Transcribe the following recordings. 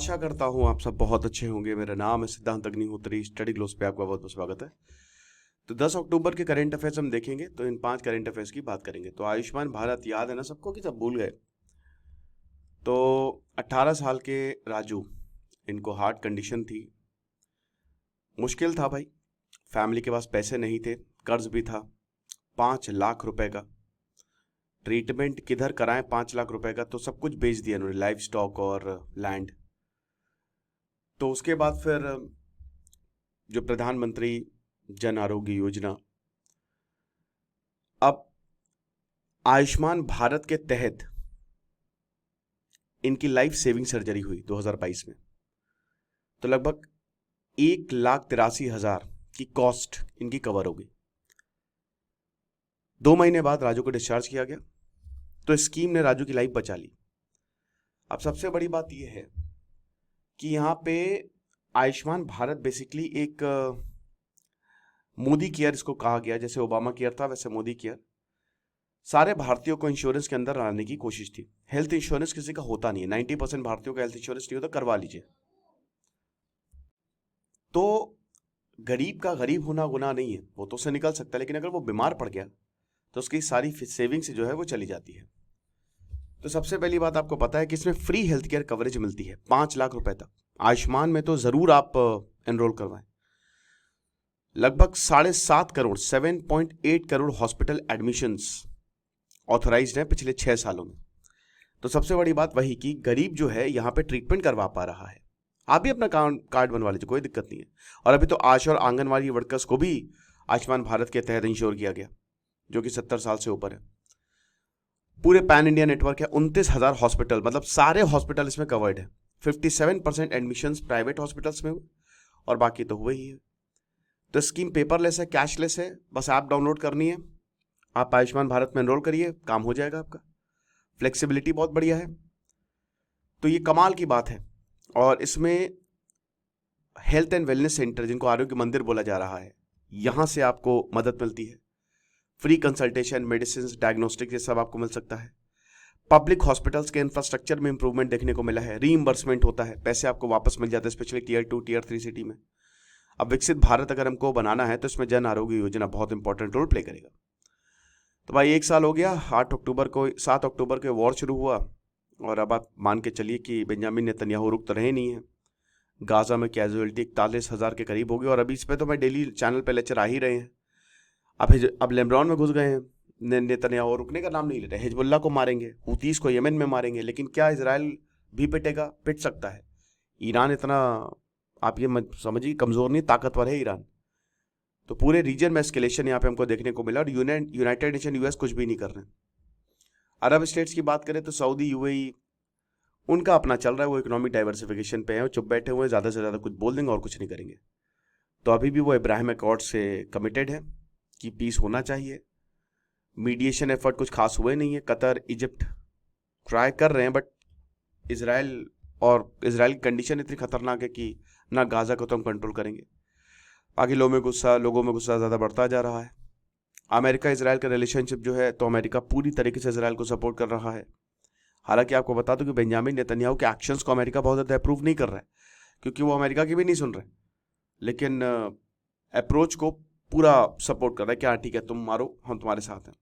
आशा करता हूँ आप सब बहुत अच्छे होंगे। मेरा नाम है सिद्धांत अग्निहोत्री। स्टडी ग्लोस पे आपका बहुत बहुत स्वागत है। तो 10 अक्टूबर के करंट अफेयर्स हम देखेंगे, तो इन 5 करंट अफेयर्स की बात करेंगे। तो आयुष्मान भारत याद है ना सबको, कि सब भूल गए? तो 18 साल के राजू, इनको हार्ट कंडीशन थी। मुश्किल था भाई, फैमिली के पास पैसे नहीं थे, कर्ज भी था 5 लाख रुपए का। ट्रीटमेंट किधर कराएं 5 लाख रुपए का? तो सब कुछ बेच दिया उन्होंने, लाइफ स्टॉक और लैंड। तो उसके बाद फिर जो प्रधानमंत्री जन आरोग्य योजना, अब आयुष्मान भारत के तहत इनकी लाइफ सेविंग सर्जरी हुई 2022 में। तो लगभग 1,83,000 की कॉस्ट इनकी कवर हो गई। 2 महीने बाद राजू को डिस्चार्ज किया गया। तो स्कीम ने राजू की लाइफ बचा ली। अब सबसे बड़ी बात यह है कि यहां पे आयुष्मान भारत बेसिकली एक मोदी केयर इसको कहा गया। जैसे ओबामा केयर था, वैसे मोदी केयर। सारे भारतीयों को इंश्योरेंस के अंदर लाने की कोशिश थी। हेल्थ इंश्योरेंस किसी का होता नहीं है, 90% भारतीयों का हेल्थ इंश्योरेंस नहीं होता, करवा लीजिए। तो गरीब का गरीब होना गुनाह नहीं है, वो तो उससे निकल सकता है, लेकिन अगर वो बीमार पड़ गया तो उसकी सारी सेविंग्स जो है वो चली जाती है। तो सबसे पहली बात आपको पता है कि इसमें फ्री हेल्थ केयर कवरेज मिलती है 5 लाख रुपए तक। आयुष्मान में तो जरूर आप एनरोल करवाएं। लगभग 7.5 crore 7.8 crore hospital admissions authorised हैं पिछले 6 सालों में। तो सबसे बड़ी बात वही कि गरीब जो है यहाँ पे ट्रीटमेंट करवा पा रहा है। आप भी अपना कार्ड बनवा लीजिए, कोई दिक्कत नहीं है। और अभी तो आशा और आंगनवाड़ी वर्कर्स को भी आयुष्मान भारत के तहत इंश्योर किया गया, जो कि 70 साल से ऊपर है। पूरे पैन इंडिया नेटवर्क है, 29,000 हॉस्पिटल, मतलब सारे हॉस्पिटल इसमें कवर्ड है। 57% एडमिशन प्राइवेट हॉस्पिटल्स में हुए और बाकी तो हुए ही है। तो स्कीम पेपरलेस है, कैशलेस है, बस ऐप डाउनलोड करनी है, आप आयुष्मान भारत में एनरोल करिए, काम हो जाएगा आपका। फ्लेक्सिबिलिटी बहुत बढ़िया है। तो ये कमाल की बात है। और इसमें हेल्थ एंड वेलनेस सेंटर, जिनको आरोग्य मंदिर बोला जा रहा है, यहां से आपको मदद मिलती है। फ्री कंसल्टेशन, मेडिसिन, डायग्नोस्टिक, ये सब आपको मिल सकता है। पब्लिक हॉस्पिटल्स के इंफ्रास्ट्रक्चर में इंप्रूवमेंट देखने को मिला है। रीइंबर्समेंट होता है, पैसे आपको वापस मिल जाते हैं, स्पेशली टियर 2 टियर 3 सिटी में। अब विकसित भारत अगर हमको बनाना है तो इसमें जन आरोग्य योजना बहुत इंपॉर्टेंट रोल प्ले करेगा। तो भाई 1 साल हो गया, 7 अक्टूबर को वॉर शुरू हुआ। और अब आप मान के चलिए कि बेंजामिन नेतन्याहू रुक तो रहे नहीं है। गाजा में कैजुअलिटी 41,000 के करीब हो गई। और अभी इस पे तो मैं डेली चैनल पे लेक्चर आ ही रहे हैं। अब लेबनान में घुस गए हैं नेतन्याहू, रुकने का नाम नहीं ले रहे। हिजबुल्लाह को मारेंगे, हुतीस को यमन में मारेंगे, लेकिन क्या इजराइल भी पिटेगा? पिट सकता है। ईरान इतना, आप ये मत समझिए, कमजोर नहीं, ताकतवर है ईरान। तो पूरे रीजन में एस्केलेशन यहाँ पे हमको देखने को मिला। और यूनाइटेड नेशन, यूएस कुछ भी नहीं कर रहे। अरब स्टेट्स की बात करें तो सऊदी, यूएई, उनका अपना चल रहा है, वो इकोनॉमिक डाइवर्सिफिकेशन पे है, चुप बैठे हुए, ज्यादा से ज्यादा कुछ बोल देंगे और कुछ नहीं करेंगे। तो अभी भी वो इब्राहिम अकॉर्ड से कमिटेड है कि पीस होना चाहिए। मीडिएशन एफर्ट कुछ खास हुए नहीं है। कतर, इजिप्ट ट्राई कर रहे हैं, बट इसराइल की कंडीशन इतनी खतरनाक है कि ना गाजा को तो हम कंट्रोल करेंगे। बाकी लोगों में गुस्सा ज़्यादा बढ़ता जा रहा है। अमेरिका इसराइल का रिलेशनशिप जो है, तो अमेरिका पूरी तरीके से इसराइल को सपोर्ट कर रहा है। हालांकि आपको बता दूं कि बेंजामिन नेतन्याहू के एक्शंस को अमेरिका बहुत ज़्यादा अप्रूव नहीं कर रहा है, क्योंकि वो अमेरिका की भी नहीं सुन रहे। लेकिन अप्रोच को पूरा सपोर्ट कर रहा है कि हाँ ठीक है, तुम मारो, हम तुम्हारे साथ हैं।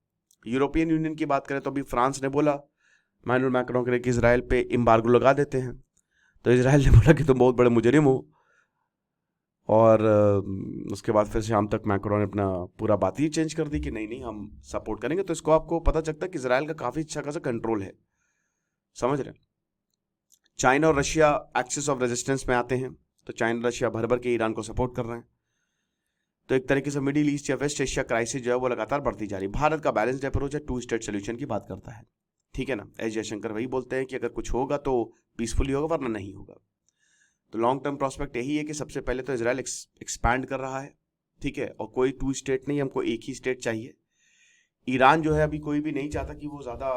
यूरोपियन यूनियन की बात करें तो अभी फ्रांस ने बोला मैनुअल मैक्रोन के लिए कि इसराइल पे एम्बार्गो लगा देते हैं। तो इसराइल ने बोला कि तुम बहुत बड़े मुजरिम हो। और उसके बाद फिर शाम तक मैक्रोन ने अपना पूरा बात ही चेंज कर दी कि नहीं नहीं, हम सपोर्ट करेंगे। तो इसको आपको पता चलता है कि इसराइल का काफ़ी अच्छा खासा कंट्रोल है, समझ रहे हैं। चाइना और रशिया एक्सिस ऑफ रेजिस्टेंस में आते हैं। तो चाइना रशिया भर भर के ईरान को सपोर्ट कर रहे हैं। तो एक तरीके से मिडिल ईस्ट या वेस्ट एशिया क्राइसिस जो है वो लगातार बढ़ती जा रही है। भारत का बैलेंस्ड अप्रोच है, 2 स्टेट सोल्यूशन की बात करता है, ठीक है ना। एस जयशंकर वही बोलते हैं कि अगर कुछ होगा तो पीसफुली होगा, वरना नहीं होगा। तो लॉन्ग टर्म प्रोस्पेक्ट यही है कि सबसे पहले तो इजराइल एक्सपैंड कर रहा है, ठीक है, और कोई 2 स्टेट नहीं, हमको एक ही स्टेट चाहिए। ईरान जो है अभी कोई भी नहीं चाहता कि वो ज़्यादा,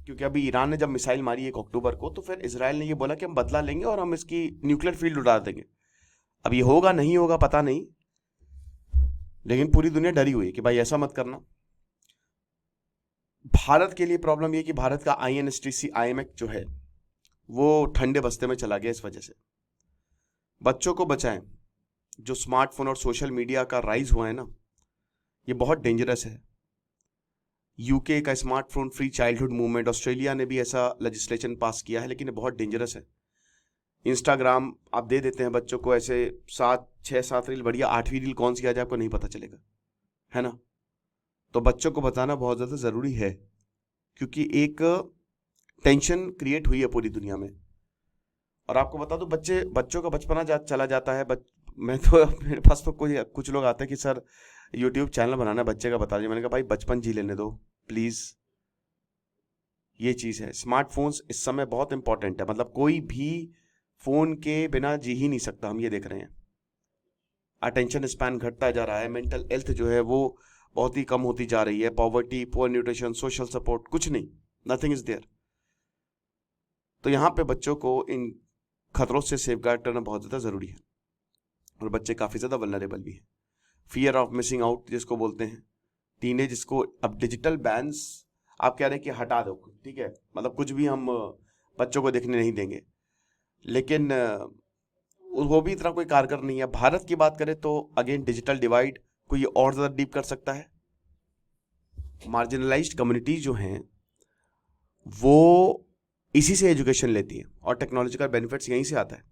क्योंकि अभी ईरान ने जब मिसाइल मारी 1 अक्टूबर को, तो फिर इसराइल ने ये बोला कि हम बदला लेंगे और हम इसकी न्यूक्लियर फील्ड उड़ा देंगे। अब ये होगा नहीं होगा पता नहीं, लेकिन पूरी दुनिया डरी हुई है कि भाई ऐसा मत करना। भारत के लिए प्रॉब्लम ये कि भारत का INSTC IMEC जो है वो ठंडे बस्ते में चला गया इस वजह से। बच्चों को बचाएं। जो स्मार्टफोन और सोशल मीडिया का राइज हुआ है ना, ये बहुत डेंजरस है। यूके का smartphone free childhood movement, Australia ने भी ऐसा लेजिस्लेशन पास किया है, लेकिन ये बहुत डेंजरस है। इंस्टाग्राम आप दे देते हैं बच्चों को ऐसे 6-7 रील, बढ़िया 8वीं रील कौन सी आ जाए आपको नहीं पता चलेगा, है ना। तो बच्चों को बताना बहुत ज़्यादा ज़रूरी है, क्योंकि एक टेंशन क्रिएट हुई है पूरी दुनिया में। और आपको बता दूं, बच्चों का बचपना चला जाता है। मैं तो मेरे पास तो कुछ लोग आते हैं कि सर यूट्यूब चैनल बनाना है, बच्चे का बता दीजिए। मैंने कहा भाई बचपन जी लेने दो प्लीज़। ये चीज़ है, स्मार्टफोन्स इस समय बहुत इंपॉर्टेंट है। मतलब कोई भी फ़ोन के बिना जी ही नहीं सकता, हम ये देख रहे हैं। अटेंशन स्पैन घटता जा रहा है, मेंटल हेल्थ जो है वो बहुत ही कम होती जा रही है। Poverty, poor nutrition, social support, कुछ नहीं, नथिंग इज देयर। तो यहाँ पे बच्चों को इन खतरों से सेफगार्ड करना बहुत ज़्यादा ज़रूरी है। और बच्चे काफ़ी ज़्यादा वल्नरेबल भी हैं। फियर ऑफ मिसिंग आउट जिसको बोलते हैं, टीनेज, जिसको अब डिजिटल बैन्स आप कह रहे हैं कि हटा दो, ठीक है, मतलब कुछ भी हम बच्चों को देखने नहीं देंगे, लेकिन वो भी इतना कोई कारगर नहीं है। भारत की बात करें तो अगेन डिजिटल डिवाइड को ये और ज़्यादा डीप कर सकता है। मार्जिनलाइज्ड कम्युनिटीज जो हैं वो इसी से एजुकेशन लेती है और टेक्नोलॉजी का बेनिफिट्स यहीं से आता है।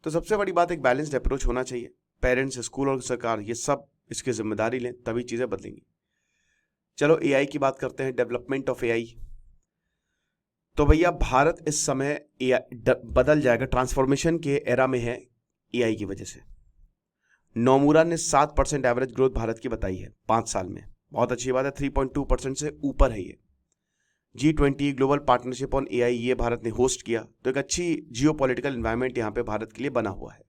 तो सबसे बड़ी बात एक बैलेंस्ड अप्रोच होना चाहिए। पेरेंट्स, स्कूल और सरकार ये सब इसकी जिम्मेदारी लें, तभी चीज़ें बदलेंगी। चलो एआई की बात करते हैं, डेवलपमेंट ऑफ एआई। तो भैया भारत इस समय बदल जाएगा, ट्रांसफॉर्मेशन के एरा में है एआई की वजह से। नोमुरा ने 7% एवरेज ग्रोथ भारत की बताई है 5 साल में, बहुत अच्छी बात है। 3.2% से ऊपर है ये। G20 global partnership on AI ये भारत ने होस्ट किया, तो एक अच्छी जियोपॉलिटिकल एनवायरनमेंट यहाँ पे भारत के लिए बना हुआ है।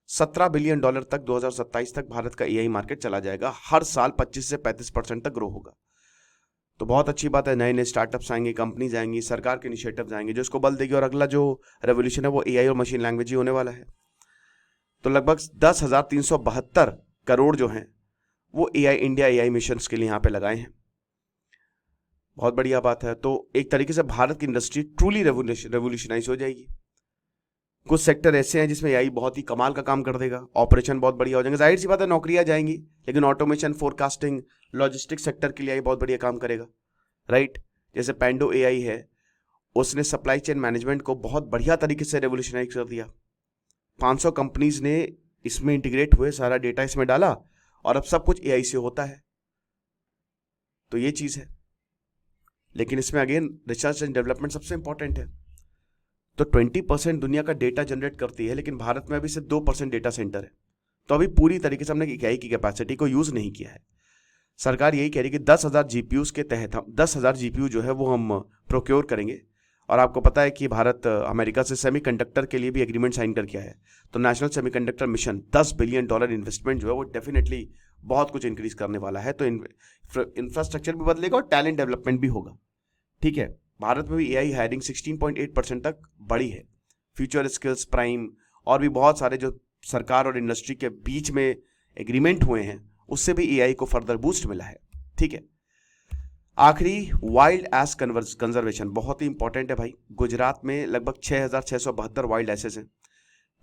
$17 बिलियन तक 2027 तक भारत का एआई मार्केट चला जाएगा, हर साल 25 से 35% तक ग्रो होगा। तो बहुत अच्छी बात है, नए नए स्टार्टअप्स आएंगे, कंपनीज आएंगी, सरकार के इनिशिएटिव्स आएंगे जो इसको बल देगी। और अगला जो रेवोल्यूशन है वो एआई और मशीन लैंग्वेज ही होने वाला है। तो लगभग 10,372 करोड़ जो हैं वो एआई इंडिया एआई मिशन के लिए यहाँ पे लगाए हैं। बहुत बढ़िया बात है। तो एक तरीके से भारत की इंडस्ट्री ट्रूली रेवोल्यूशनाइज हो जाएगी। कुछ सेक्टर ऐसे हैं जिसमें एआई बहुत ही कमाल का काम कर देगा, ऑपरेशन बहुत बढ़िया हो जाएंगे। जाहिर सी बात है नौकरियां जाएंगी, लेकिन ऑटोमेशन, फोरकास्टिंग, लॉजिस्टिक्स सेक्टर के लिए बहुत बढ़िया काम करेगा, राइट। जैसे पेंडो एआई है, उसने सप्लाई चेन मैनेजमेंट को बहुत बढ़िया तरीके से रेवोल्यूशनाइज कर दिया। 500 कंपनीज ने इसमें इंटीग्रेट हुए, सारा डेटा इसमें डाला और अब सब कुछ एआई से होता है। तो ये चीज़ है, लेकिन इसमें अगेन रिसर्च एंड डेवलपमेंट सबसे इंपॉर्टेंट है। तो 20% दुनिया का डेटा जनरेट करती है, लेकिन भारत में अभी सिर्फ 2% डेटा सेंटर है। तो अभी पूरी तरीके से हमने एआई की कैपेसिटी को यूज़ नहीं किया है। सरकार यही कह रही है कि 10,000 जीपीयूज के तहत हम 10,000 जीपीयू जो है वो हम प्रोक्योर करेंगे। और आपको पता है कि भारत अमेरिका से सेमीकंडक्टर के लिए भी एग्रीमेंट साइन कर किया है। तो national semiconductor mission $10 billion investment जो है वो डेफिनेटली बहुत कुछ इंक्रीज करने वाला है। तो इंफ्रास्ट्रक्चर भी बदलेगा और टैलेंट डेवलपमेंट भी होगा, ठीक है। भारत में भी एआई हायरिंग 16.8% तक बढ़ी है। फ्यूचर स्किल्स प्राइम और भी बहुत सारे जो सरकार और इंडस्ट्री के बीच में एग्रीमेंट हुए हैं, उससे भी एआई को फर्दर बूस्ट मिला है, ठीक है। आखिरी, वाइल्ड एस कंजर्वेशन बहुत ही इंपॉर्टेंट है भाई। गुजरात में लगभग 6,672 वाइल्ड एसेस हैं।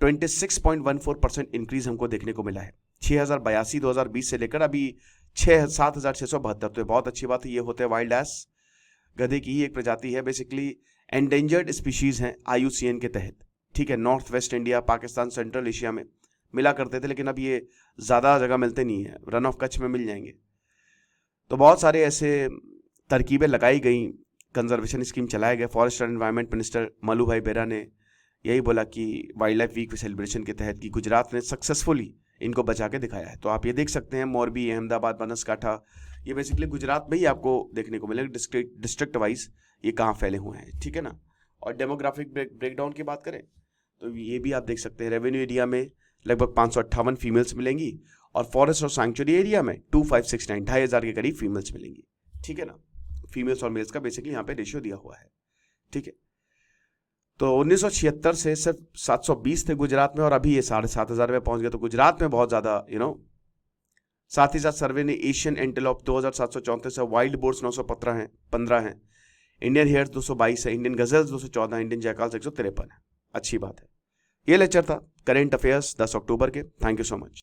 26.14% इंक्रीज हमको देखने को मिला है। 6,082 2020 से लेकर अभी 7,672, तो बहुत अच्छी बात है। ये होते हैं वाइल्ड एस, गधे की ही एक प्रजाति है, बेसिकली एंडेंजर्ड स्पीशीज हैं IUCN के तहत, ठीक है। North west India, Pakistan, central Asia में मिला करते थे, लेकिन अब ये ज़्यादा जगह मिलते नहीं है, रन ऑफ कच्छ में मिल जाएंगे। तो बहुत सारे ऐसे तरकीबें लगाई गई, कंजर्वेशन स्कीम चलाए गए। Forest and environment minister Mallu भाई बेरा ने यही बोला कि वाइल्ड लाइफ वीक सेलिब्रेशन के तहत कि गुजरात ने सक्सेसफुली इनको बचा के दिखाया है। तो आप ये देख सकते हैं, मोरबी, अहमदाबाद, बनासकाठा, ये बेसिकली गुजरात में ही आपको देखने को मिलेगा। डिस्ट्रिक्ट वाइज ये कहाँ फैले हुए हैं, ठीक है ना। और डेमोग्राफिक ब्रेकडाउन की बात करें तो ये भी आप देख सकते हैं। रेवेन्यू एरिया में लगभग 558 फीमेल्स मिलेंगी और फॉरेस्ट और सैंक्चुरी एरिया में 2569 2,500 के करीब फीमेल्स मिलेंगी, ठीक है ना। फीमेल्स और मेल्स का बेसिकली यहाँ पे रेशियो दिया हुआ है, ठीक है। तो 1976 से सिर्फ 720 थे गुजरात में और अभी ये 7,500 में पहुंच गए। तो गुजरात में बहुत ज़्यादा साथ ही साथ सर्वे ने एशियन एंटेलोप 2,734 है, वाइल्ड बोर्स 915 हैं। इंडियन हेयर्स 222 है, इंडियन गजल्स 214, इंडियन जयकाल्स 153 है। अच्छी बात है। ये लेक्चर था करेंट अफेयर्स 10 अक्टूबर के। Thank you so much.